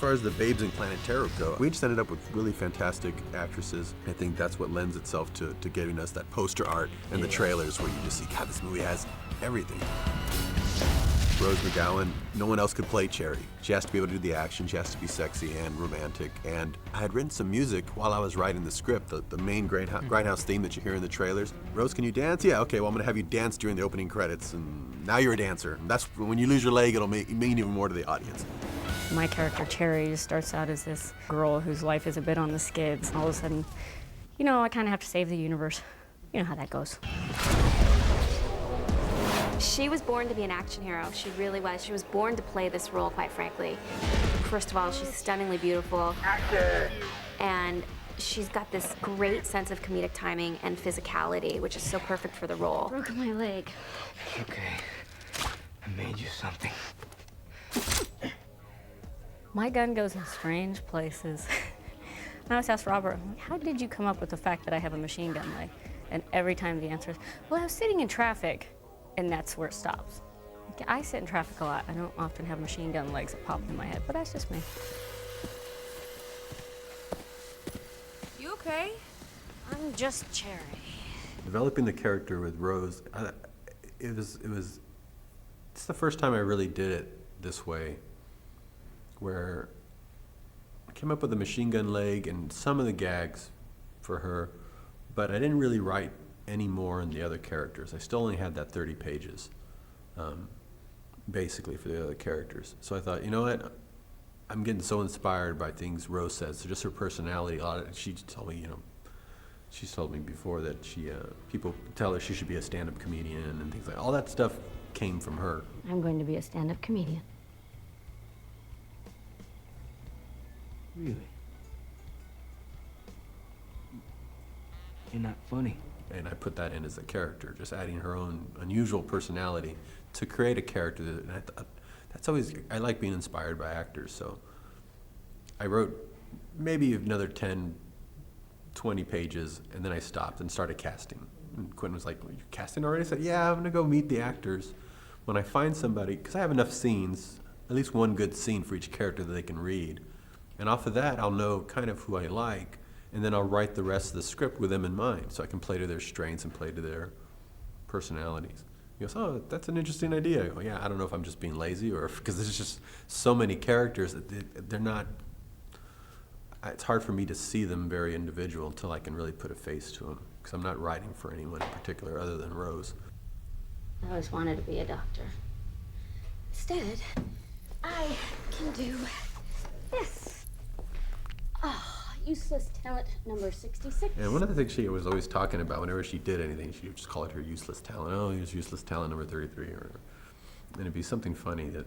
far as the babes in Planet Terror go, we just ended up with really fantastic actresses. I think that's what lends itself to giving us that poster art and the trailers where you just see, God, this movie has everything. Rose McGowan, no one else could play Cherry. She has to be able to do the action, she has to be sexy and romantic. And I had written some music while I was writing the script, the main Grindhouse theme that you hear in the trailers. Rose, can you dance? Yeah, okay, well I'm gonna have you dance during the opening credits, and now you're a dancer. And that's when you lose your leg, it'll mean even more to the audience. My character, Cherry, starts out as this girl whose life is a bit on the skids. All of a sudden, you know, I kind of have to save the universe. You know how that goes. She was born to be an action hero. She really was. She was born to play this role, quite frankly. First of all, she's stunningly beautiful. Action! And she's got this great sense of comedic timing and physicality, which is so perfect for the role. Broke my leg. Okay, I made you something. My gun goes in strange places. I always ask Robert, how did you come up with the fact that I have a machine gun leg? And every time the answer is, well, I was sitting in traffic. And that's where it stops. I sit in traffic a lot. I don't often have machine gun legs that pop in my head, but that's just me. You okay? I'm just Cherry. Developing the character with Rose, it's the first time I really did it this way, where I came up with a machine gun leg and some of the gags for her, but I didn't really write any more in the other characters. I still only had that 30 pages, basically, for the other characters. So I thought, you know what? I'm getting so inspired by things Rose says. So just her personality. She told me, she's told me before that people tell her she should be a stand-up comedian and things like that. All that stuff came from her. I'm going to be a stand-up comedian. Really? You're not funny. And I put that in as a character, just adding her own unusual personality to create a character. And that's always, I like being inspired by actors, so I wrote maybe another 10, 20 pages, and then I stopped and started casting. And Quentin was like, well, you're casting already? I said, yeah, I'm gonna go meet the actors. When I find somebody, because I have enough scenes, at least one good scene for each character that they can read, and off of that, I'll know kind of who I like, and then I'll write the rest of the script with them in mind, so I can play to their strengths and play to their personalities. He goes, oh, that's an interesting idea. I go, yeah, I don't know if I'm just being lazy or because there's just so many characters that they're not, it's hard for me to see them very individual until I can really put a face to them, because I'm not writing for anyone in particular other than Rose. I always wanted to be a doctor. Instead, I can do this. Useless talent number 66. And one of the things she was always talking about whenever she did anything, she would just call it her useless talent. Oh, here's useless talent number 33. And it'd be something funny that,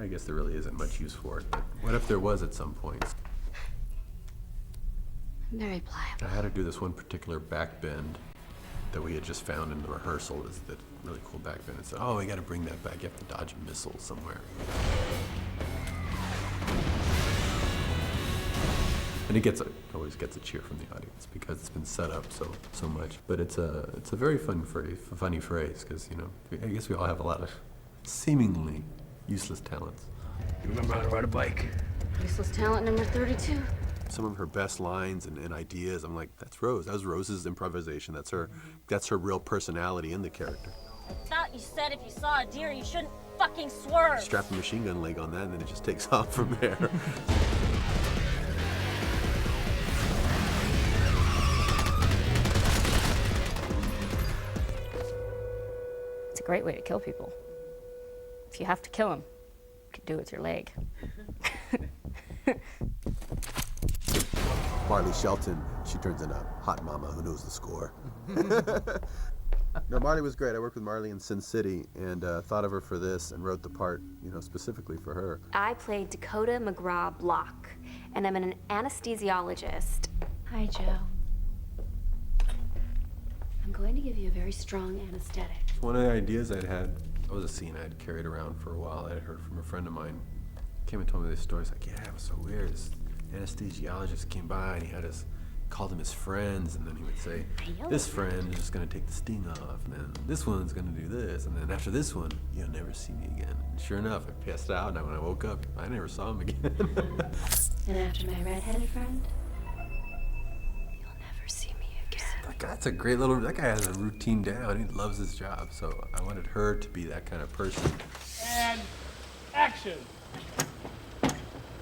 I guess there really isn't much use for it. But what if there was at some point? I'm very pliable. I had to do this one particular back bend that we had just found in the rehearsal. Is that really cool back bend? And said, oh, we got to bring that back. You have to dodge a missile somewhere. And it always gets a cheer from the audience because it's been set up so much. But it's a very funny phrase because I guess we all have a lot of seemingly useless talents. You remember how to ride a bike? Useless talent number 32. Some of her best lines and ideas, I'm like, that's Rose. That was Rose's improvisation. That's her real personality in the character. I thought you said if you saw a deer, you shouldn't fucking swerve. Strap a machine gun leg on that, and then it just takes off from there. It's a great way to kill people. If you have to kill them, you can do it with your leg. Marley Shelton, she turns into a hot mama who knows the score. No, Marley was great. I worked with Marley in Sin City and thought of her for this and wrote the part, specifically for her. I played Dakota McGraw Block, and I'm an anesthesiologist. Hi, Joe. I'm going to give you a very strong anesthetic. One of the ideas I'd had, that was a scene I'd carried around for a while. I'd heard from a friend of mine. Came and told me this story. He's like, yeah, it was so weird. This anesthesiologist came by and he had his called them his friends, and then he would say, this friend is just gonna take the sting off, and then this one's gonna do this, and then after this one, you'll never see me again. And sure enough, I passed out, and when I woke up, I never saw him again. And after my redheaded friend, you'll never see me again. Like, that's a great little, that guy has a routine down. He loves his job, so I wanted her to be that kind of person. And action.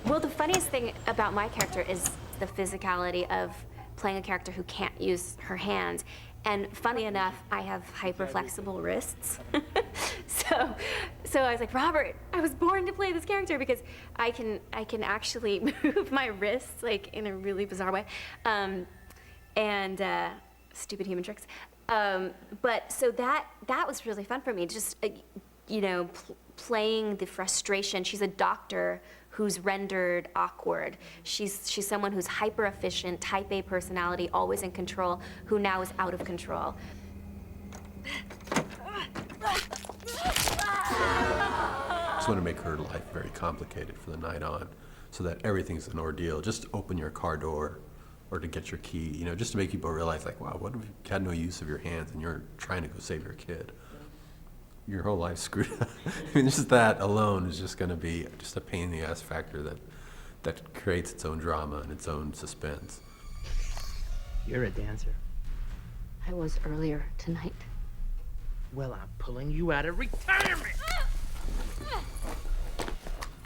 Well, the funniest thing about my character is the physicality of playing a character who can't use her hands. And funny enough, I have hyper-flexible wrists. So I was like, Robert, I was born to play this character because I can actually move my wrists like in a really bizarre way. Stupid human tricks. But so that was really fun for me, just, you know, playing the frustration. She's a doctor who's rendered awkward. She's someone who's hyper efficient, type A personality, always in control, who now is out of control. Just want to make her life very complicated for the night on, so that everything's an ordeal. Just to open your car door, or to get your key, you know, just to make people realize, like, wow, what if you had no use of your hands and you're trying to go save your kid? Your whole life's screwed up. I mean, just that alone is just going to be just a pain in the ass factor that creates its own drama and its own suspense. You're a dancer. I was earlier tonight. Well, I'm pulling you out of retirement.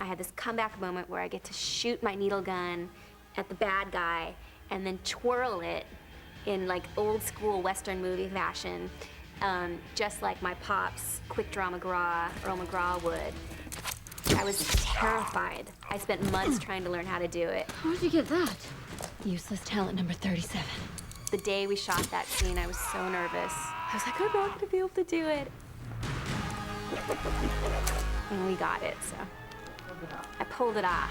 I had this comeback moment where I get to shoot my needle gun at the bad guy and then twirl it in like old school Western movie fashion, just like my pops, Quick Draw McGraw, Earl McGraw would. I was terrified. I spent months trying to learn how to do it. Where'd you get that? Useless talent number 37. The day we shot that scene, I was so nervous. I was like, I'm not gonna be able to do it. And we got it, so I pulled it off.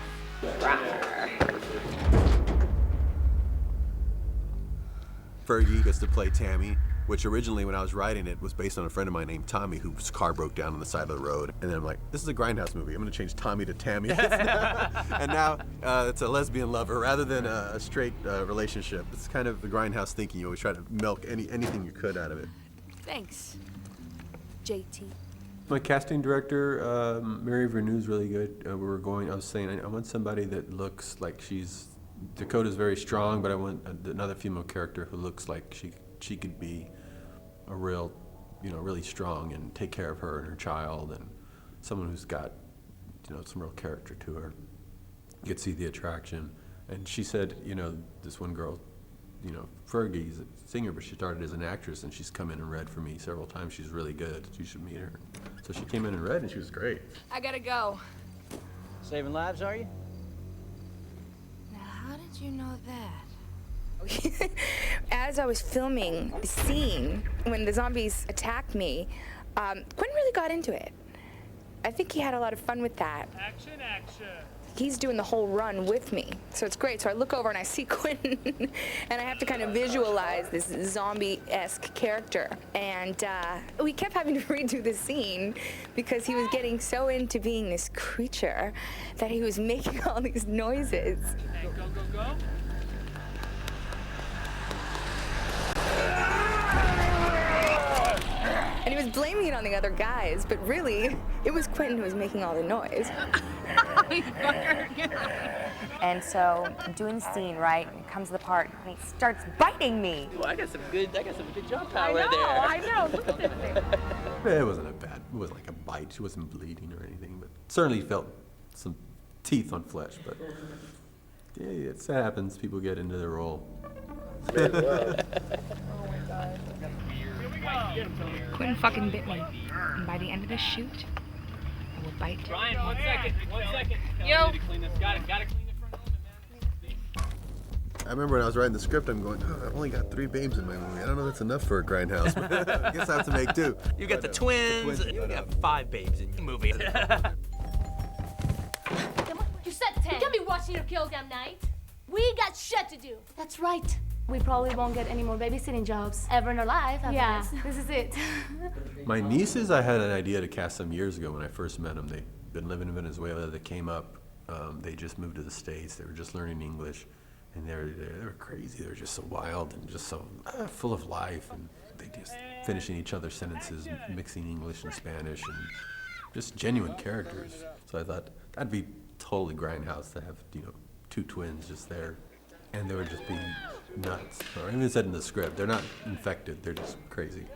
Fergie gets to play Tammy, which originally when I was writing it was based on a friend of mine named Tommy whose car broke down on the side of the road. And then I'm like, this is a Grindhouse movie. I'm gonna change Tommy to Tammy. And now it's a lesbian lover rather than a straight relationship. It's kind of the Grindhouse thinking. You always try to milk anything you could out of it. Thanks, JT. My casting director, Mary Verneu's really good. I was saying, I want somebody that looks like Dakota's very strong, but I want another female character who looks like she could be a real, really strong and take care of her and her child, and someone who's got, some real character to her. You could see the attraction. And she said, this one girl, Fergie's a singer, but she started as an actress, and she's come in and read for me several times. She's really good. You should meet her. So she came in and read, and she was great. I gotta go. Saving lives, are you? Now, how did you know that? As I was filming the scene, when the zombies attacked me, Quentin really got into it. I think he had a lot of fun with that. Action, action. He's doing the whole run with me, so it's great. So I look over and I see Quentin, and I have to kind of visualize this zombie-esque character. And we kept having to redo the scene because he was getting so into being this creature that he was making all these noises. Okay, go, go, go. And he was blaming it on the other guys, but really, it was Quentin who was making all the noise. And so I'm doing the scene, right? And comes the part, and he starts biting me. Ooh, I got some good jump power there. I know. Look at this thing. It wasn't like a bite. She wasn't bleeding or anything, but certainly felt some teeth on flesh. But yeah, it happens. People get into their role. Quentin fucking bit me. And by the end of this shoot, I will bite. Ryan, 1 second. Yo. Gotta clean the front element, man. I remember when I was writing the script, I'm going, I've only got 3 babes in my movie. I don't know if that's enough for a Grindhouse. I guess I have to make 2. You got the twins. You got 5 babes in your movie. You said 10. You can't be watching your kills damn night. We got shit to do. That's right. We probably won't get any more babysitting jobs ever in our life after this. This is it. My nieces, I had an idea to cast some years ago when I first met them. They'd been living in Venezuela. They came up. They just moved to the States. They were just learning English. And they were crazy. They were just so wild and just so full of life, and they just finishing each other's sentences, and mixing English and Spanish, and just genuine characters. So I thought that'd be totally Grindhouse to have, you know, two twins just there, and they would just be nuts. Or even said in the script, they're not infected, they're just crazy.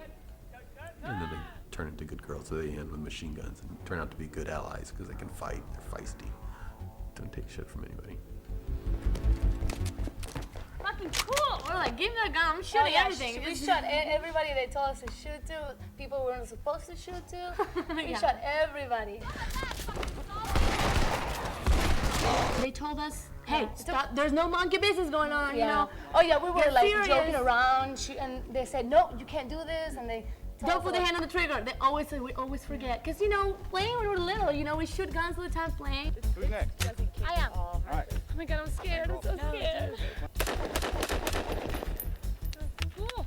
And then they turn into good girls at the end with machine guns and turn out to be good allies because they can fight, they're feisty, don't take shit from anybody. Fucking cool. We're like, give me the gun. I'm shooting everything. We shot everybody they told us to shoot to. People we weren't supposed to shoot to. We shot everybody. They told us, hey, stop. There's no monkey business going on, you know. Oh yeah, we were You're like serious. joking around, and they said, no, you can't do this, and they don't put the hand on the trigger. They always say, we always forget. Because, you know, playing when we're little, you know, we shoot guns all the time playing. Who's next? I am. All right. Oh my God, I'm scared. I'm so scared. Cool.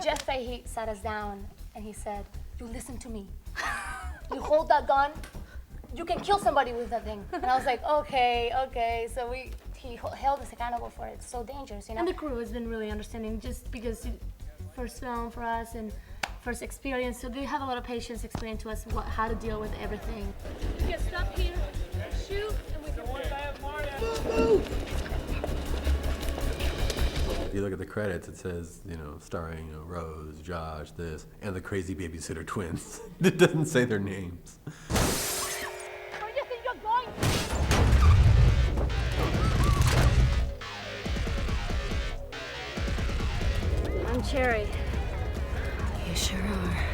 Jeff Fahey sat us down, and he said, you listen to me. You hold that gun, you can kill somebody with that thing. And I was like, okay. So he held us accountable for it. It's so dangerous, you know? And the crew has been really understanding just because first film for us and first experience. So they have a lot of patience explaining to us how to deal with everything. We get stuck here, shoot, and we can If you look at the credits, it says, you know, starring, you know, Rose, Josh, this, and the crazy babysitter twins. It doesn't say their names. Where do you think you're going? I'm Cherry. You sure are.